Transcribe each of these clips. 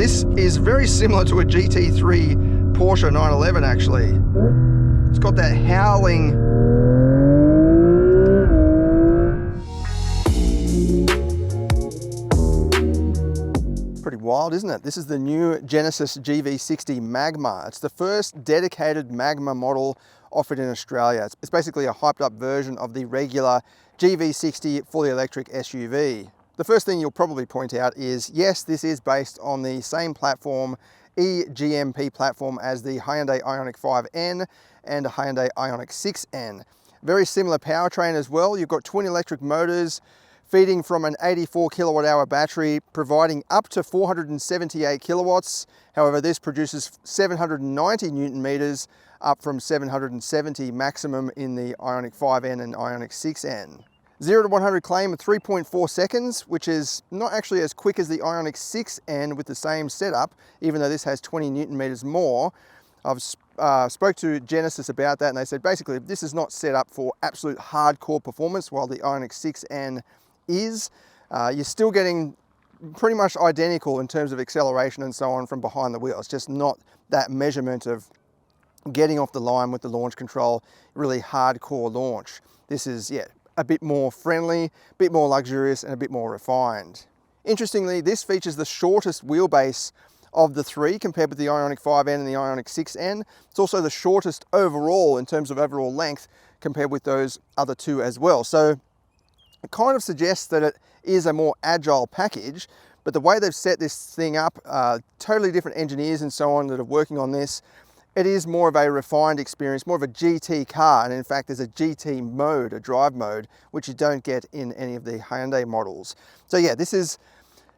This is very similar to a GT3 Porsche 911 actually. It's got that howling. Pretty wild, isn't it? This is the new Genesis GV60 Magma. It's the first dedicated Magma model offered in Australia. It's basically a hyped up version of the regular GV60 fully electric SUV. The first thing you'll probably point out is, yes, this is based on the same platform, eGMP platform, as the Hyundai Ioniq 5N and a Hyundai Ioniq 6N. Very similar powertrain as well. You've got twin electric motors feeding from an 84 kilowatt hour battery, providing up to 478 kilowatts. However, this produces 790 Newton meters, up from 770 maximum in the Ioniq 5N and Ioniq 6N. 0 to 100 claim in 3.4 seconds, which is not actually as quick as the Ioniq 6N with the same setup, even though this has 20 Newton meters more. I've spoke to Genesis about that, and they said basically this is not set up for absolute hardcore performance, while the Ioniq 6N is. You're still getting pretty much identical in terms of acceleration and so on from behind the wheel. It's just not that measurement of getting off the line with the launch control, really hardcore launch. This is, yeah, a bit more friendly, a bit more luxurious, and a bit more refined. Interestingly, this features the shortest wheelbase of the three compared with the Ioniq 5N and the Ioniq 6N. It's also the shortest overall in terms of overall length compared with those other two as well. So it kind of suggests that it is a more agile package, but the way they've set this thing up, totally different engineers and so on that are working on this, it is more of a refined experience, more of a GT car. And in fact, there's a GT mode, a drive mode, which you don't get in any of the Hyundai models. So yeah, this is,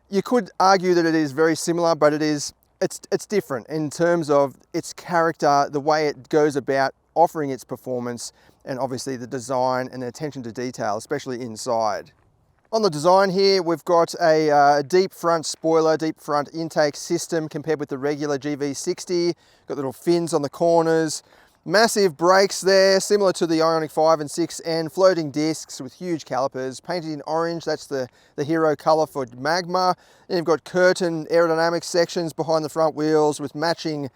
you could argue that it is very similar, but it's different in terms of its character, the way it goes about offering its performance, and obviously the design and the attention to detail, especially inside. On the design here, we've got a deep front spoiler, deep front intake system compared with the regular GV60. Got little fins on the corners, massive brakes there, similar to the Ioniq 5 and 6N, floating discs with huge calipers, painted in orange. That's the hero color for Magma. And you've got curtain aerodynamic sections behind the front wheels with matching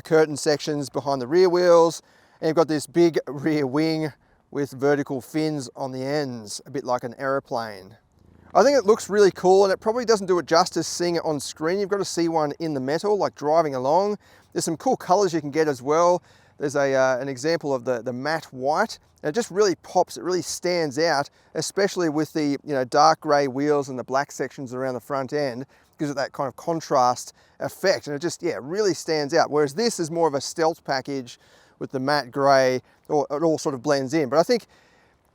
curtain sections behind the rear wheels. And you've got this big rear wing with vertical fins on the ends, a bit like an aeroplane. I think it looks really cool, and it probably doesn't do it justice seeing it on screen. You've got to see one in the metal, like driving along. There's some cool colors you can get as well. There's an example of the matte white, and it just really pops, it really stands out, especially with the dark gray wheels and the black sections around the front end. Gives it that kind of contrast effect, and it just, yeah, really stands out. Whereas this is more of a stealth package with the matte grey, or it all sort of blends in. But I think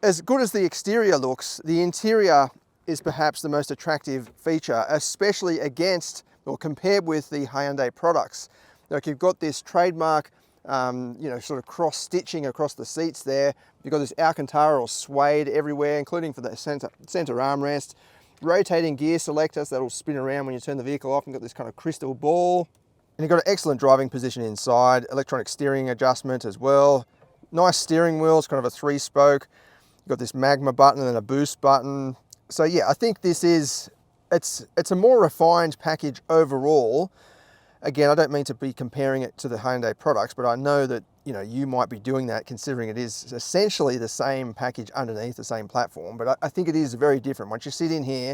as good as the exterior looks, the interior is perhaps the most attractive feature, especially against or compared with the Hyundai products. Like, you've got this trademark, sort of cross stitching across the seats there. You've got this Alcantara or suede everywhere, including for the center armrest. Rotating gear selector, so that'll spin around when you turn the vehicle off. You've got this kind of crystal ball. And you've got an excellent driving position inside, electronic steering adjustment as well. Nice steering wheel, it's kind of a 3-spoke. You've got this Magma button and then a boost button. So yeah, I think this is, it's a more refined package overall. Again, I don't mean to be comparing it to the Hyundai products, but I know that you might be doing that considering it is essentially the same package underneath the same platform. But I think it is very different. Once you sit in here,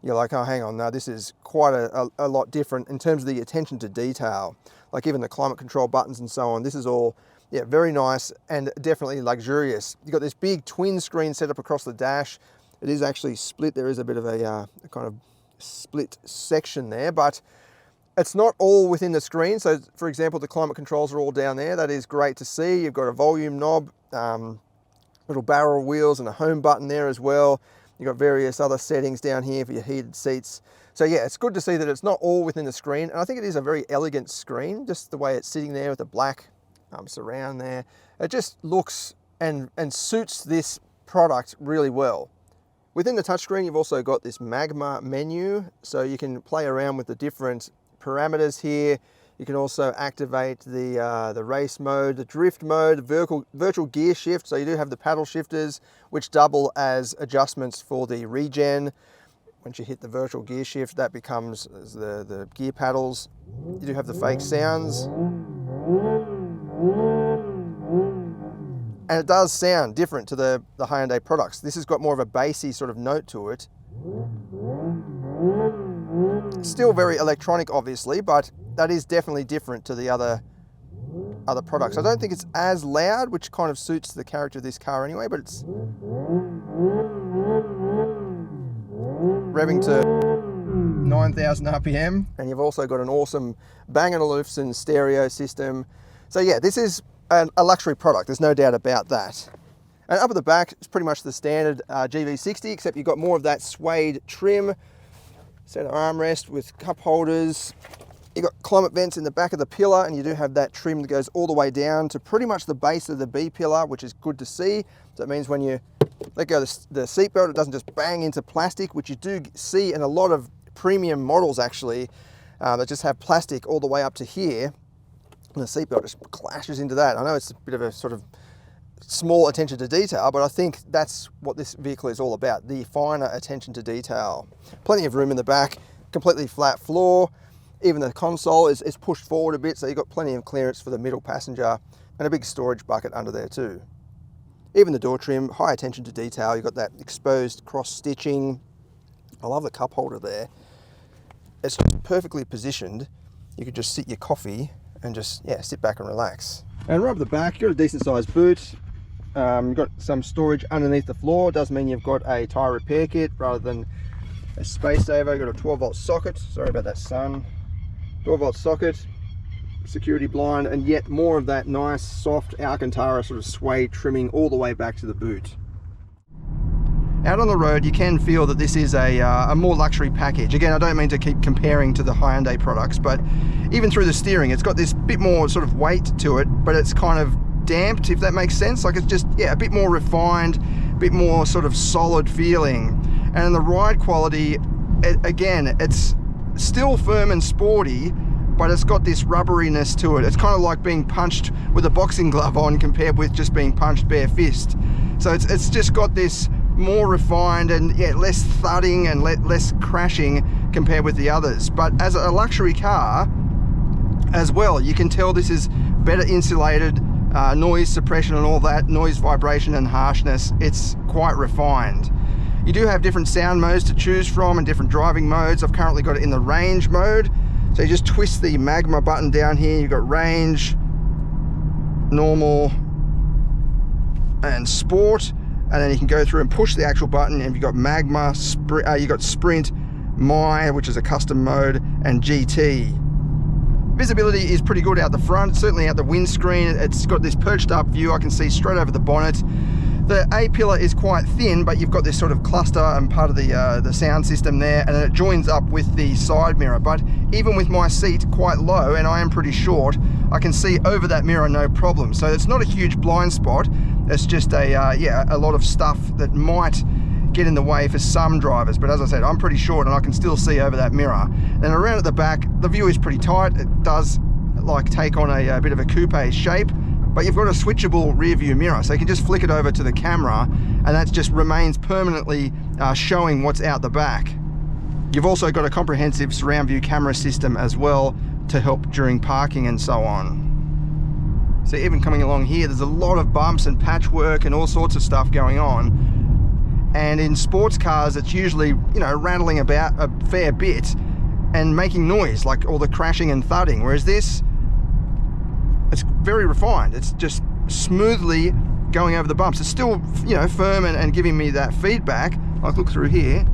you're like, oh, hang on, no, this is quite a lot different in terms of the attention to detail. Like even the climate control buttons and so on, this is all, yeah, very nice and definitely luxurious. You've got this big twin screen set up across the dash. It is actually split. There is a bit of a kind of split section there, but it's not all within the screen. So for example, the climate controls are all down there. That is great to see. You've got a volume knob, little barrel wheels and a home button there as well. You've got various other settings down here for your heated seats. So yeah, it's good to see that it's not all within the screen. And I think it is a very elegant screen, just the way it's sitting there with the black surround there. It just looks and suits this product really well. Within the touchscreen, you've also got this Magma menu. So you can play around with the different parameters here. You can also activate the race mode, the drift mode, the virtual gear shift. So you do have the paddle shifters, which double as adjustments for the regen. Once you hit the virtual gear shift, that becomes the gear paddles. You do have the fake sounds. And it does sound different to the Hyundai products. This has got more of a bassy sort of note to it. Still very electronic, obviously, but that is definitely different to the other products. I don't think it's as loud, which kind of suits the character of this car anyway, but it's revving to 9,000 RPM. And you've also got an awesome Bang & Olufsen stereo system. So yeah, this is a luxury product, there's no doubt about that. And up at the back, it's pretty much the standard GV60, except you've got more of that suede trim, center armrest with cup holders. You've got climate vents in the back of the pillar, and you do have that trim that goes all the way down to pretty much the base of the B pillar, which is good to see. So that means when you let go of the seat belt, it doesn't just bang into plastic, which you do see in a lot of premium models actually, that just have plastic all the way up to here. And the seatbelt just clashes into that. I know it's a bit of a sort of small attention to detail, but I think that's what this vehicle is all about, the finer attention to detail. Plenty of room in the back, completely flat floor. Even the console is pushed forward a bit, so you've got plenty of clearance for the middle passenger, and a big storage bucket under there too. Even the door trim, high attention to detail. You've got that exposed cross stitching. I love the cup holder there. It's just perfectly positioned. You could just sit your coffee and just, yeah, sit back and relax. And right up the back, you've got a decent sized boot. You've got some storage underneath the floor. It does mean you've got a tyre repair kit rather than a space saver. You've got a 12-volt socket. Sorry about that, sun. 12-volt socket, security blind, and yet more of that nice soft Alcantara sort of suede trimming all the way back to the boot. Out on the road, you can feel that this is a more luxury package. Again, I don't mean to keep comparing to the Hyundai products, but even through the steering, it's got this bit more sort of weight to it, but it's kind of damped, if that makes sense. Like it's just, yeah, a bit more refined, a bit more sort of solid feeling. And in the ride quality, again, it's still firm and sporty, but it's got this rubberiness to it. It's kind of like being punched with a boxing glove on compared with just being punched bare fist. So it's just got this more refined and, yeah, less thudding and less crashing compared with the others. But as a luxury car as well, you can tell this is better insulated, noise suppression and all that, noise, vibration and harshness. It's quite refined. You do have different sound modes to choose from and different driving modes. I've currently got it in the range mode. So you just twist the Magma button down here. You've got range, normal and sport. And then you can go through and push the actual button, and you've got Magma, you've got Sprint, My, which is a custom mode, and GT. Visibility is pretty good out the front, certainly out the windscreen. It's got this perched up view. I can see straight over the bonnet. The A pillar is quite thin, but you've got this sort of cluster and part of the sound system there, and then it joins up with the side mirror. But even with my seat quite low, and I am pretty short, I can see over that mirror no problem. So it's not a huge blind spot. It's just a lot of stuff that might get in the way for some drivers. But as I said, I'm pretty short and I can still see over that mirror. And around at the back, the view is pretty tight. It does like take on a bit of a coupe shape, but you've got a switchable rear view mirror. So you can just flick it over to the camera and that just remains permanently showing what's out the back. You've also got a comprehensive surround view camera system as well to help during parking and so on. So even coming along here, there's a lot of bumps and patchwork and all sorts of stuff going on. And in sports cars, it's usually, you know, rattling about a fair bit and making noise, like all the crashing and thudding. Whereas this, it's very refined. It's just smoothly going over the bumps. It's still, you know, firm and giving me that feedback. Like, look through here.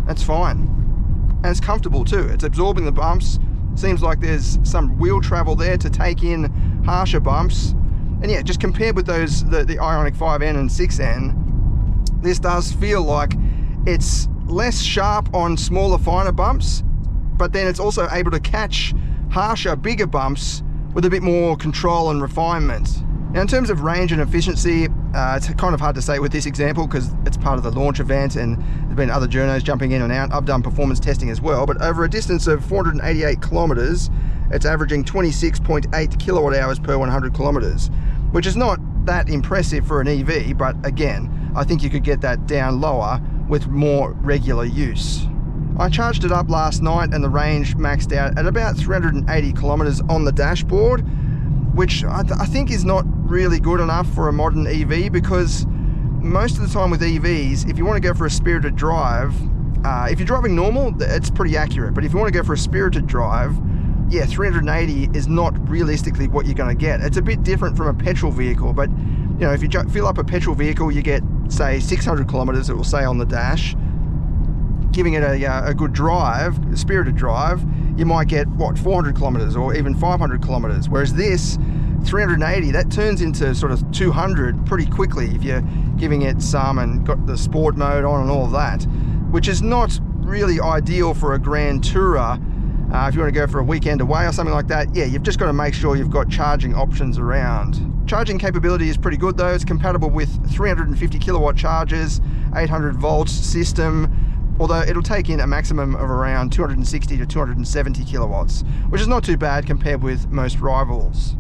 That's fine. And it's comfortable too. It's absorbing the bumps. Seems like there's some wheel travel there to take in harsher bumps. And yeah, just compared with those, the Ioniq 5N and 6N, this does feel like it's less sharp on smaller, finer bumps, but then it's also able to catch harsher, bigger bumps with a bit more control and refinement. Now, in terms of range and efficiency, it's kind of hard to say with this example because it's part of the launch event and there's been other journos jumping in and out. I've done performance testing as well, but over a distance of 488 kilometers, it's averaging 26.8 kilowatt hours per 100 kilometers, which is not that impressive for an EV, but again, I think you could get that down lower with more regular use. I charged it up last night and the range maxed out at about 380 kilometers on the dashboard, which I think is not really good enough for a modern EV, because most of the time with EVs, if you want to go for a spirited drive, if you're driving normal, it's pretty accurate. But if you want to go for a spirited drive, yeah, 380 is not realistically what you're going to get. It's a bit different from a petrol vehicle, but you know, if you fill up a petrol vehicle, you get, say, 600 kilometers, it will say on the dash. Giving it a good drive, a spirited drive, you might get, what, 400 kilometers or even 500 kilometers. Whereas this, 380, that turns into sort of 200 pretty quickly if you're giving it some and got the sport mode on and all of that, which is not really ideal for a grand tourer. If you want to go for a weekend away or something like that, yeah, you've just got to make sure you've got charging options around. Charging capability is pretty good though. It's compatible with 350 kilowatt chargers, 800 volts system, although it'll take in a maximum of around 260 to 270 kilowatts, which is not too bad compared with most rivals.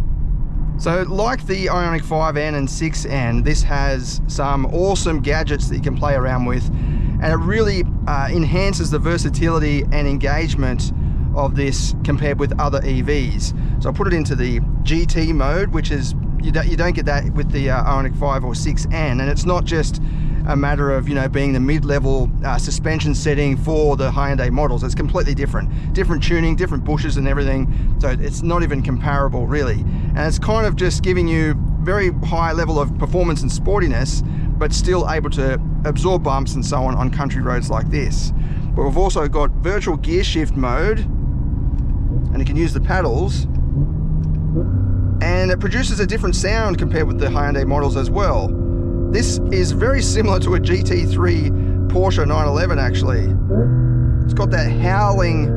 So like the Ioniq 5N and 6N, this has some awesome gadgets that you can play around with, and it really enhances the versatility and engagement of this compared with other EVs. So I put it into the GT mode, which is, you don't get that with the Ioniq 5 or 6N, and it's not just a matter of, you know, being the mid-level suspension setting for the Hyundai models. It's completely different tuning, different bushes and everything, so it's not even comparable really, and it's kind of just giving you very high level of performance and sportiness, but still able to absorb bumps and so on country roads like this. But we've also got virtual gear shift mode, and you can use the paddles, and it produces a different sound compared with the Hyundai models as well. This is very similar to a GT3 Porsche 911 actually. It's got that howling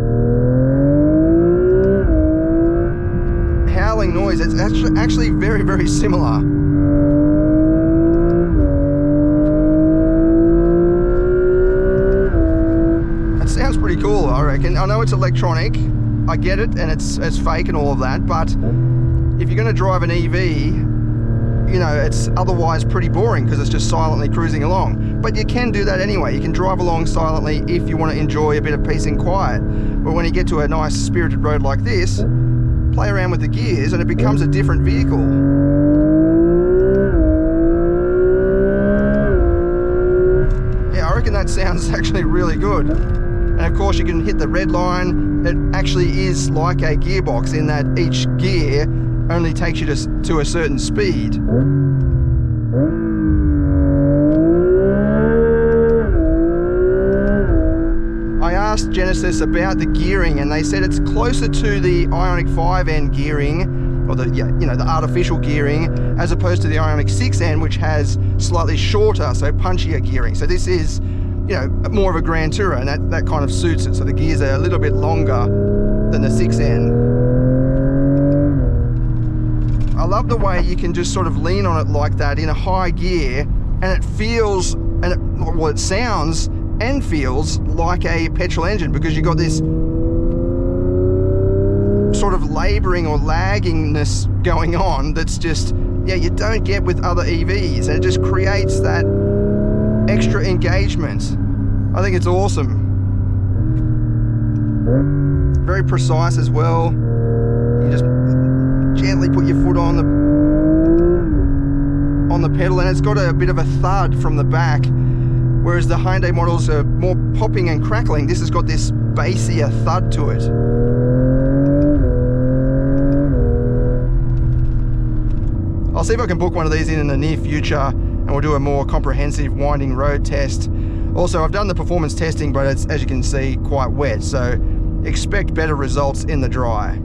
noise. It's actually very, very similar. It sounds pretty cool, I reckon. I know it's electronic, I get it, and it's fake and all of that, but if you're going to drive an EV, you know, it's otherwise pretty boring because it's just silently cruising along. But you can do that anyway. You can drive along silently if you want to enjoy a bit of peace and quiet. But when you get to a nice spirited road like this, play around with the gears and it becomes a different vehicle. Yeah, I reckon that sounds actually really good. And of course you can hit the red line. It actually is like a gearbox in that each gear only takes you to a certain speed. I asked Genesis about the gearing and they said it's closer to the Ioniq 5N gearing, or the artificial gearing, as opposed to the Ioniq 6N, which has slightly shorter, so punchier gearing. So this is, you know, more of a grand tourer, and that kind of suits it. So the gears are a little bit longer than the 6N. I love the way you can just sort of lean on it like that in a high gear, and it feels, it sounds and feels like a petrol engine, because you've got this sort of labouring or laggingness going on that's just, yeah, you don't get with other EVs, and it just creates that extra engagement. I think it's awesome. Very precise as well. You just gently put your foot on the pedal, and it's got a bit of a thud from the back, whereas the Hyundai models are more popping and crackling. This has got this bassier thud to it. I'll see if I can book one of these in the near future, and we'll do a more comprehensive winding road test. Also, I've done the performance testing, but it's, as you can see, quite wet, so expect better results in the dry.